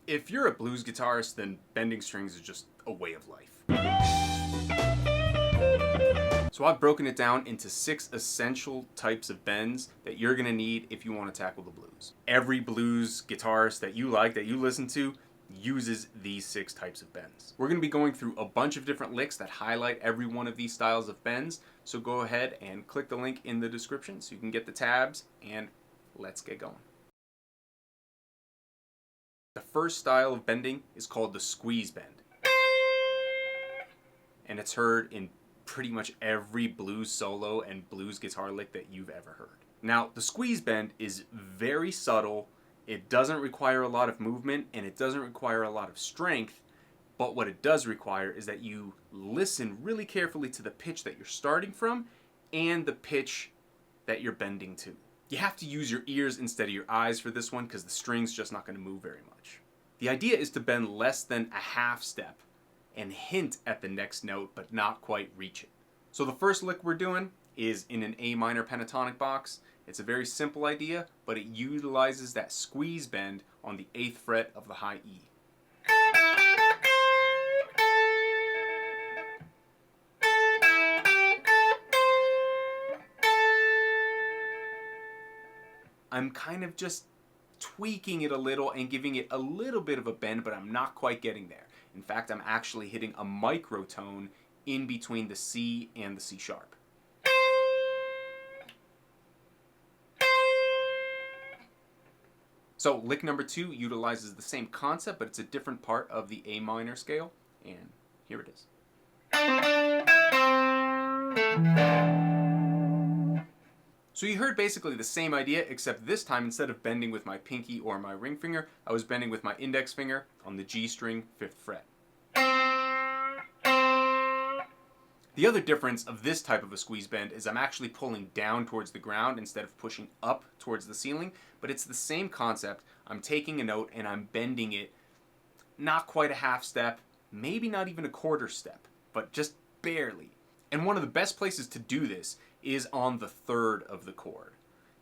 If you're a blues guitarist, then bending strings is just a way of life. So I've broken it down into 6 essential types of bends that you're gonna need if you want to tackle the blues. Every blues guitarist that you like, that you listen to, uses these 6 types of bends. We're gonna be going through a bunch of different licks that highlight every one of these styles of bends. So go ahead and click the link in the description so you can get the tabs, and let's get going. The first style of bending is called the squeeze bend. And it's heard in pretty much every blues solo and blues guitar lick that you've ever heard. Now, the squeeze bend is very subtle. It doesn't require a lot of movement and it doesn't require a lot of strength, but what it does require is that you listen really carefully to the pitch that you're starting from and the pitch that you're bending to. You have to use your ears instead of your eyes for this one because the string's just not going to move very much. The idea is to bend less than a half step and hint at the next note but not quite reach it. So the first lick we're doing is in an A minor pentatonic box. It's a very simple idea, but it utilizes that squeeze bend on the 8th fret of the high E. I'm kind of just tweaking it a little and giving it a little bit of a bend, but I'm not quite getting there. In fact, I'm actually hitting a microtone in between the C and the C sharp. So lick number 2 utilizes the same concept, but it's a different part of the A minor scale, and here it is. So you heard basically the same idea, except this time instead of bending with my pinky or my ring finger, I was bending with my index finger on the G string 5th fret. The other difference of this type of a squeeze bend is I'm actually pulling down towards the ground instead of pushing up towards the ceiling, but it's the same concept. I'm taking a note and I'm bending it not quite a half step, maybe not even a quarter step, but just barely. And one of the best places to do this is on the 3rd of the chord.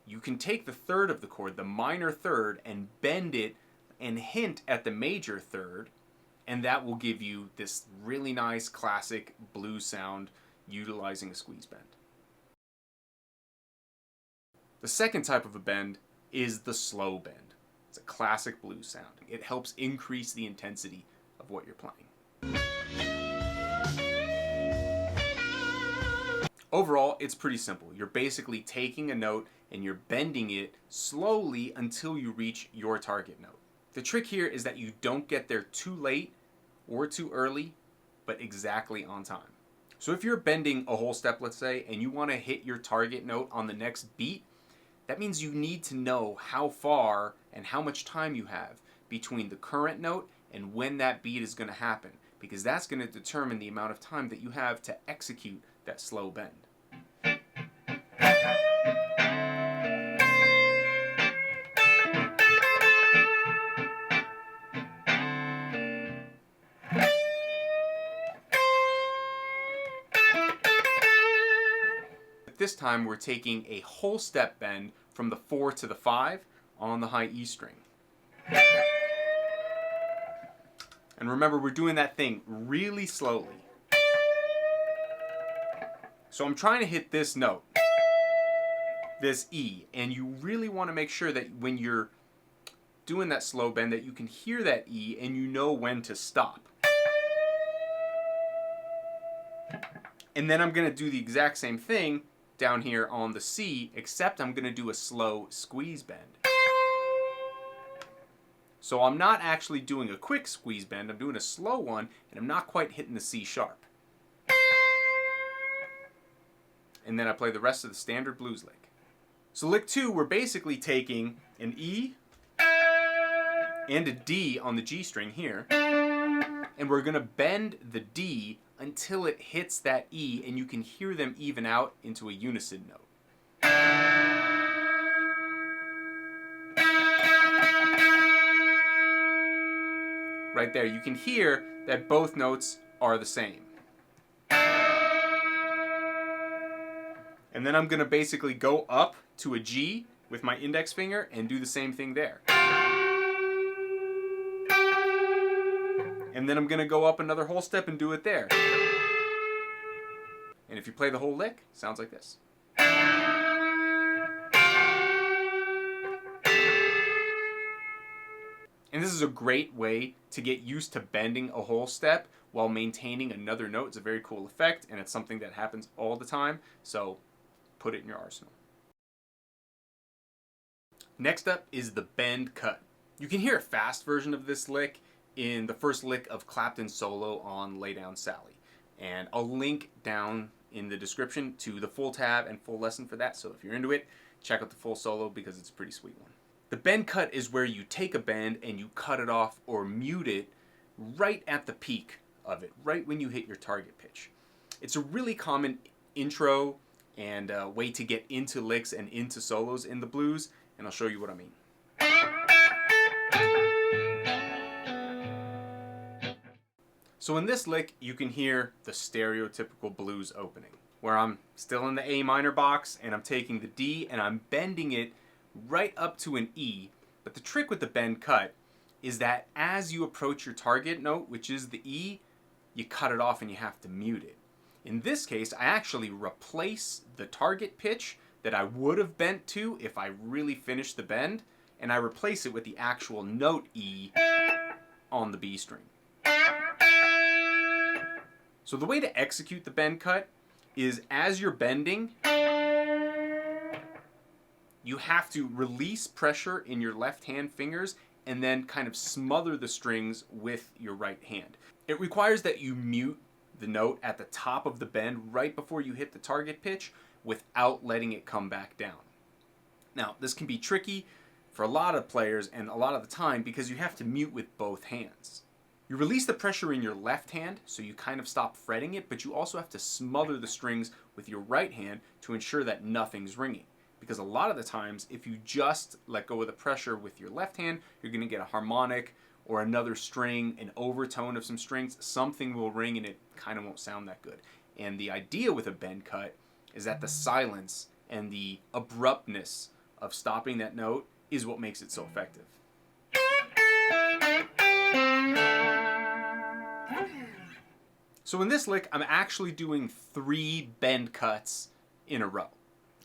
You can take the 3rd of the chord, the minor 3rd, and bend it and hint at the major 3rd, and that will give you this really nice classic blues sound utilizing a squeeze bend. The second type of a bend is the slow bend. It's a classic blues sound. It helps increase the intensity of what you're playing. Overall, it's pretty simple. You're basically taking a note and you're bending it slowly until you reach your target note. The trick here is that you don't get there too late or too early, but exactly on time. So if you're bending a whole step, let's say, and you want to hit your target note on the next beat, that means you need to know how far and how much time you have between the current note and when that beat is going to happen, because that's going to determine the amount of time that you have to execute that slow bend. This time we're taking a whole step bend from the 4 to the 5 on the high E string. And remember, we're doing that thing really slowly. So I'm trying to hit this note, this E, and you really want to make sure that when you're doing that slow bend that you can hear that E and you know when to stop. And then I'm going to do the exact same thing down here on the C, except I'm going to do a slow squeeze bend. So I'm not actually doing a quick squeeze bend, I'm doing a slow one, and I'm not quite hitting the C sharp. And then I play the rest of the standard blues lick. So lick 2, we're basically taking an E and a D on the G string here, and we're going to bend the D until it hits that E and you can hear them even out into a unison note. Right there, you can hear that both notes are the same. And then I'm going to basically go up to a G with my index finger and do the same thing there. And then I'm going to go up another whole step and do it there. And if you play the whole lick, it sounds like this. And this is a great way to get used to bending a whole step while maintaining another note. It's a very cool effect, and it's something that happens all the time, so put it in your arsenal. Next up is the bend cut. You can hear a fast version of this lick in the first lick of Clapton's solo on Lay Down Sally. And I'll link down in the description to the full tab and full lesson for that, so if you're into it, check out the full solo because it's a pretty sweet one. The bend cut is where you take a bend and you cut it off or mute it right at the peak of it, right when you hit your target pitch. It's a really common intro and way to get into licks and into solos in the blues, and I'll show you what I mean. So in this lick, you can hear the stereotypical blues opening, where I'm still in the A minor box and I'm taking the D and I'm bending it right up to an E. But the trick with the bend cut is that as you approach your target note, which is the E, you cut it off and you have to mute it. In this case, I actually replace the target pitch that I would have bent to if I really finished the bend, and I replace it with the actual note E on the B string. So the way to execute the bend cut is as you're bending, you have to release pressure in your left hand fingers and then kind of smother the strings with your right hand. It requires that you mute the note at the top of the bend right before you hit the target pitch without letting it come back down. Now, this can be tricky for a lot of players and a lot of the time because you have to mute with both hands. You release the pressure in your left hand, so you kind of stop fretting it, but you also have to smother the strings with your right hand to ensure that nothing's ringing. Because a lot of the times, if you just let go of the pressure with your left hand, you're going to get a harmonic or another string, an overtone of some strings, something will ring and it kind of won't sound that good. And the idea with a bend cut is that the silence and the abruptness of stopping that note is what makes it so effective. So in this lick, I'm actually doing 3 bend cuts in a row.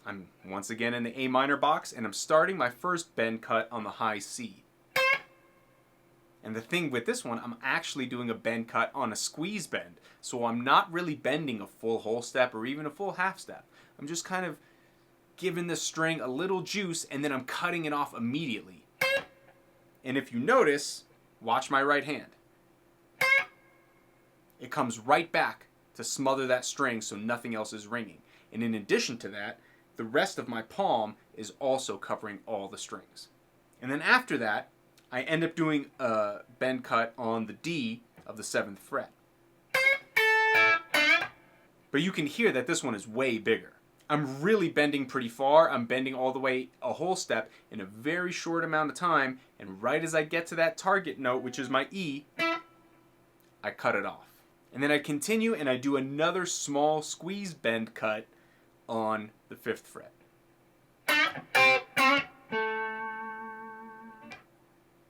I'm once again in the A minor box, and I'm starting my first bend cut on the high C. And the thing with this one, I'm actually doing a bend cut on a squeeze bend. So I'm not really bending a full whole step or even a full half step. I'm just kind of giving the string a little juice, and then I'm cutting it off immediately. And if you notice, watch my right hand. It comes right back to smother that string so nothing else is ringing. And in addition to that, the rest of my palm is also covering all the strings. And then after that, I end up doing a bend cut on the D of the 7th fret. But you can hear that this one is way bigger. I'm really bending pretty far. I'm bending all the way a whole step in a very short amount of time, and right as I get to that target note, which is my E, I cut it off. And then I continue and I do another small squeeze bend cut on the 5th fret.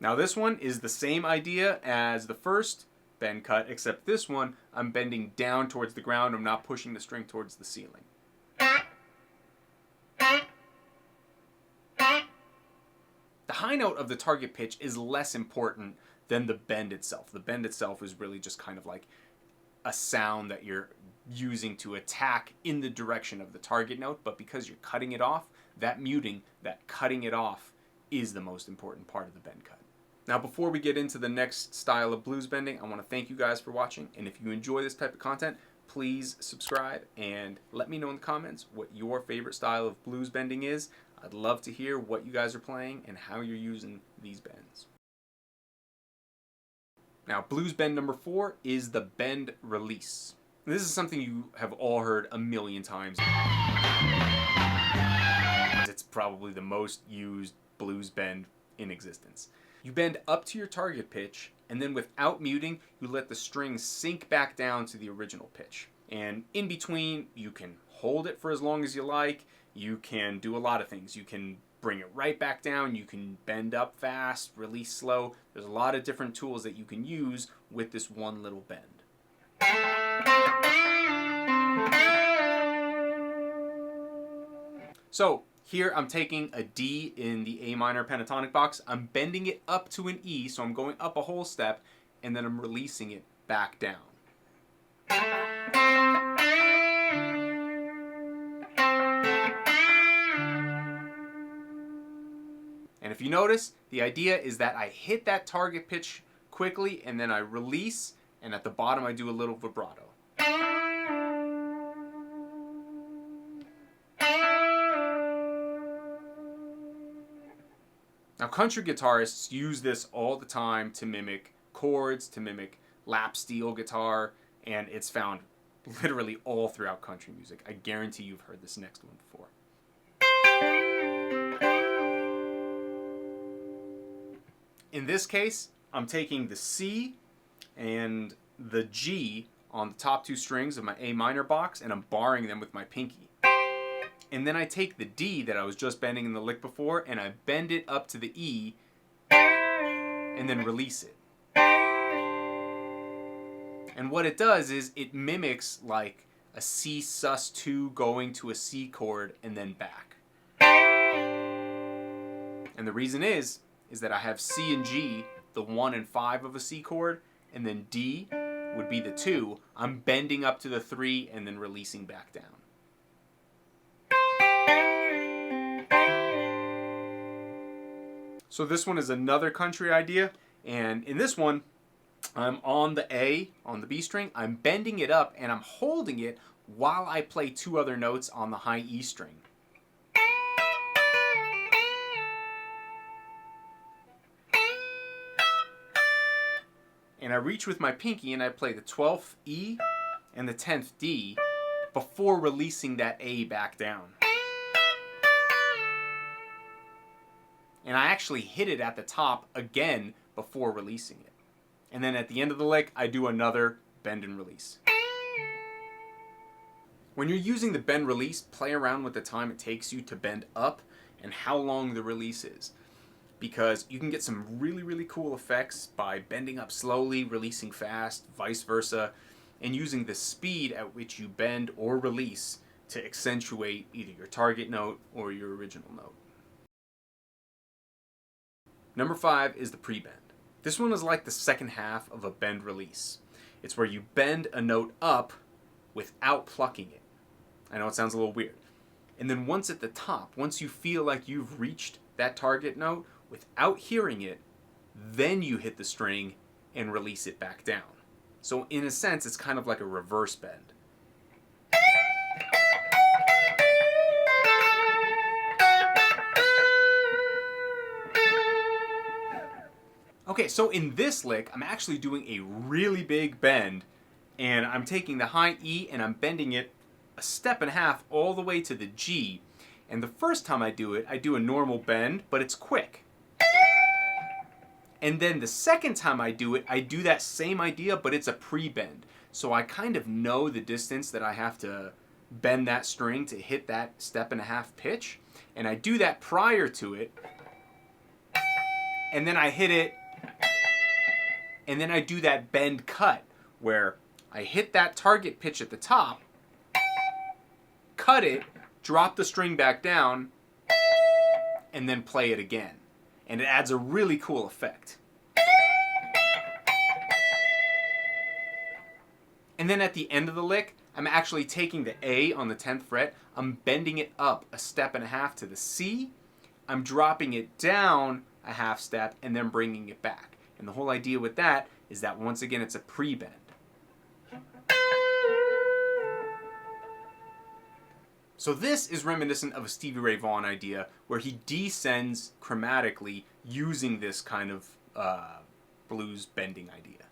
Now this one is the same idea as the first bend cut, except this one I'm bending down towards the ground. I'm not pushing the string towards the ceiling. The high note of the target pitch is less important than the bend itself. The bend itself is really just kind of like a sound that you're using to attack in the direction of the target note, but because you're cutting it off, that muting, that cutting it off, is the most important part of the bend cut. Now, before we get into the next style of blues bending, I want to thank you guys for watching, and if you enjoy this type of content, please subscribe and let me know in the comments what your favorite style of blues bending is. I'd love to hear what you guys are playing and how you're using these bends. Now, blues bend number 4 is the bend release. This is something you have all heard a million times. It's probably the most used blues bend in existence. You bend up to your target pitch, and then without muting, you let the string sink back down to the original pitch. And in between, you can hold it for as long as you like. You can do a lot of things. You can bring it right back down. You can bend up fast, release slow. There's a lot of different tools that you can use with this one little bend. So here I'm taking a D in the A minor pentatonic box. I'm bending it up to an E, so I'm going up a whole step, and then I'm releasing it back down. And if you notice, the idea is that I hit that target pitch quickly, and then I release, and at the bottom I do a little vibrato. Now, country guitarists use this all the time to mimic chords, to mimic lap steel guitar, and it's found literally all throughout country music. I guarantee you've heard this next one before. In this case, I'm taking the C and the G on the top two strings of my A minor box, and I'm barring them with my pinky. And then I take the D that I was just bending in the lick before, and I bend it up to the E, and then release it. And what it does is it mimics like a C sus2 going to a C chord and then back. And the reason is that I have C and G, the 1 and 5 of a C chord, and then D would be the 2. I'm bending up to the 3 and then releasing back down. So this one is another country idea, and in this one, I'm on the A, on the B string, I'm bending it up and I'm holding it while I play two other notes on the high E string. And I reach with my pinky and I play the 12th E and the 10th D before releasing that A back down. And I actually hit it at the top again before releasing it. And then at the end of the lick, I do another bend and release. When you're using the bend release, play around with the time it takes you to bend up and how long the release is. Because you can get some really, really cool effects by bending up slowly, releasing fast, vice versa, and using the speed at which you bend or release to accentuate either your target note or your original note. Number 5 is the pre-bend. This one is like the second half of a bend release. It's where you bend a note up without plucking it. I know it sounds a little weird. And then once at the top, once you feel like you've reached that target note without hearing it, then you hit the string and release it back down. So in a sense, it's kind of like a reverse bend. Okay, so in this lick, I'm actually doing a really big bend, and I'm taking the high E and I'm bending it a step and a half all the way to the G. And the first time I do it, I do a normal bend, but it's quick. And then the second time I do it, I do that same idea, but it's a pre-bend. So I kind of know the distance that I have to bend that string to hit that step and a half pitch. And I do that prior to it. And then I hit it. And then I do that bend cut where I hit that target pitch at the top, cut it, drop the string back down, and then play it again. And it adds a really cool effect. And then at the end of the lick, I'm actually taking the A on the 10th fret, I'm bending it up a step and a half to the C, I'm dropping it down a half step, and then bringing it back. And the whole idea with that is that once again it's a pre-bend. So this is reminiscent of a Stevie Ray Vaughan idea where he descends chromatically using this kind of blues bending idea.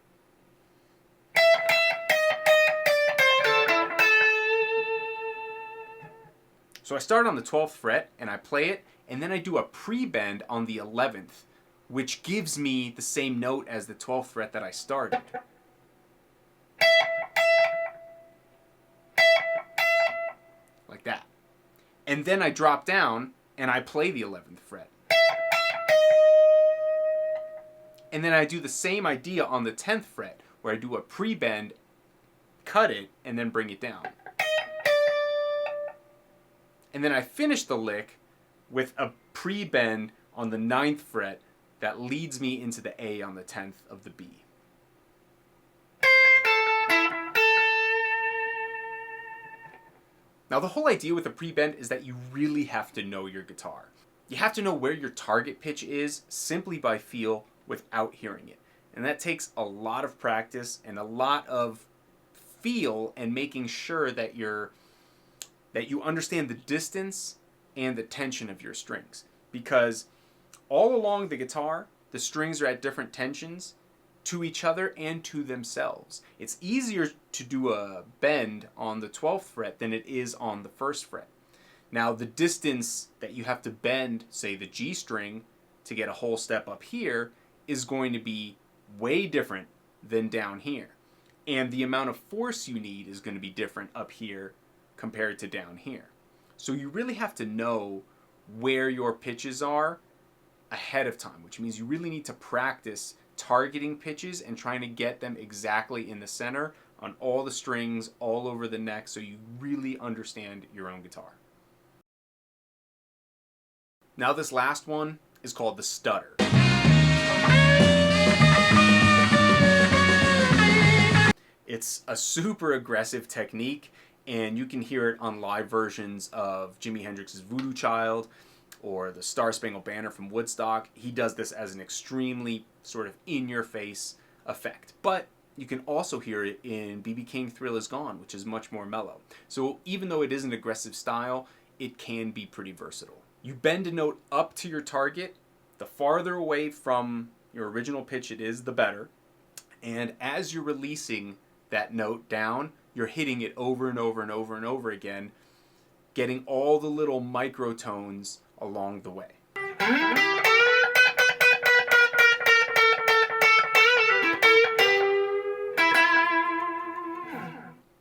So I start on the 12th fret and I play it, and then I do a pre-bend on the 11th, which gives me the same note as the 12th fret that I started. Like that. And then I drop down and I play the 11th fret. And then I do the same idea on the 10th fret, where I do a pre-bend, cut it, and then bring it down. And then I finish the lick with a pre-bend on the 9th fret that leads me into the A on the 10th of the B. Now the whole idea with a pre-bend is that you really have to know your guitar. You have to know where your target pitch is simply by feel without hearing it. And that takes a lot of practice and a lot of feel and making sure that you understand the distance and the tension of your strings. Because all along the guitar, the strings are at different tensions to each other and to themselves. It's easier to do a bend on the 12th fret than it is on the 1st fret. Now the distance that you have to bend, say the G string, to get a whole step up here is going to be way different than down here. And the amount of force you need is going to be different up here compared to down here. So you really have to know where your pitches are ahead of time, which means you really need to practice targeting pitches and trying to get them exactly in the center on all the strings all over the neck so you really understand your own guitar. Now this last one is called the stutter. It's a super aggressive technique, and you can hear it on live versions of Jimi Hendrix's Voodoo Child or the Star Spangled Banner from Woodstock. He does this as an extremely sort of in-your-face effect. But you can also hear it in B.B. King Thrill Is Gone, which is much more mellow. So even though it is an aggressive style, it can be pretty versatile. You bend a note up to your target. The farther away from your original pitch it is, the better. And as you're releasing that note down, you're hitting it over and over and over and over again, getting all the little microtones along the way.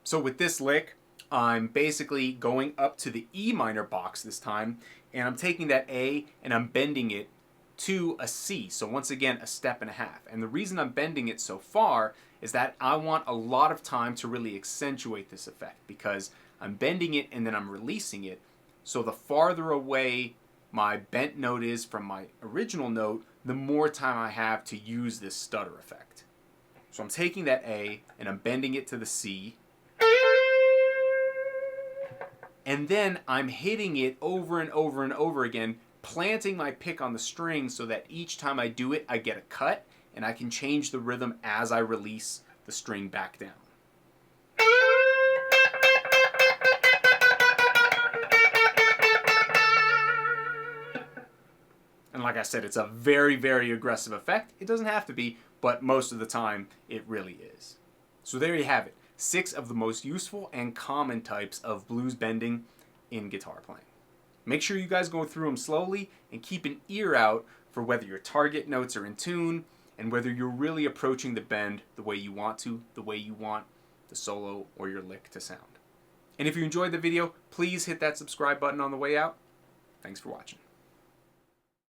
So with this lick, I'm basically going up to the E minor box this time, and I'm taking that A and I'm bending it to a C. So once again, a step and a half. And the reason I'm bending it so far is that I want a lot of time to really accentuate this effect, because I'm bending it and then I'm releasing it. So the farther away my bent note is from my original note, the more time I have to use this stutter effect. So I'm taking that A and I'm bending it to the C. And then I'm hitting it over and over and over again, planting my pick on the string so that each time I do it, I get a cut, and I can change the rhythm as I release the string back down. And like I said, it's a very, very aggressive effect. It doesn't have to be, but most of the time it really is. So there you have it. 6 of the most useful and common types of blues bending in guitar playing. Make sure you guys go through them slowly and keep an ear out for whether your target notes are in tune and whether you're really approaching the bend the way you want to, the way you want the solo or your lick to sound. And if you enjoyed the video, please hit that subscribe button on the way out. Thanks for watching.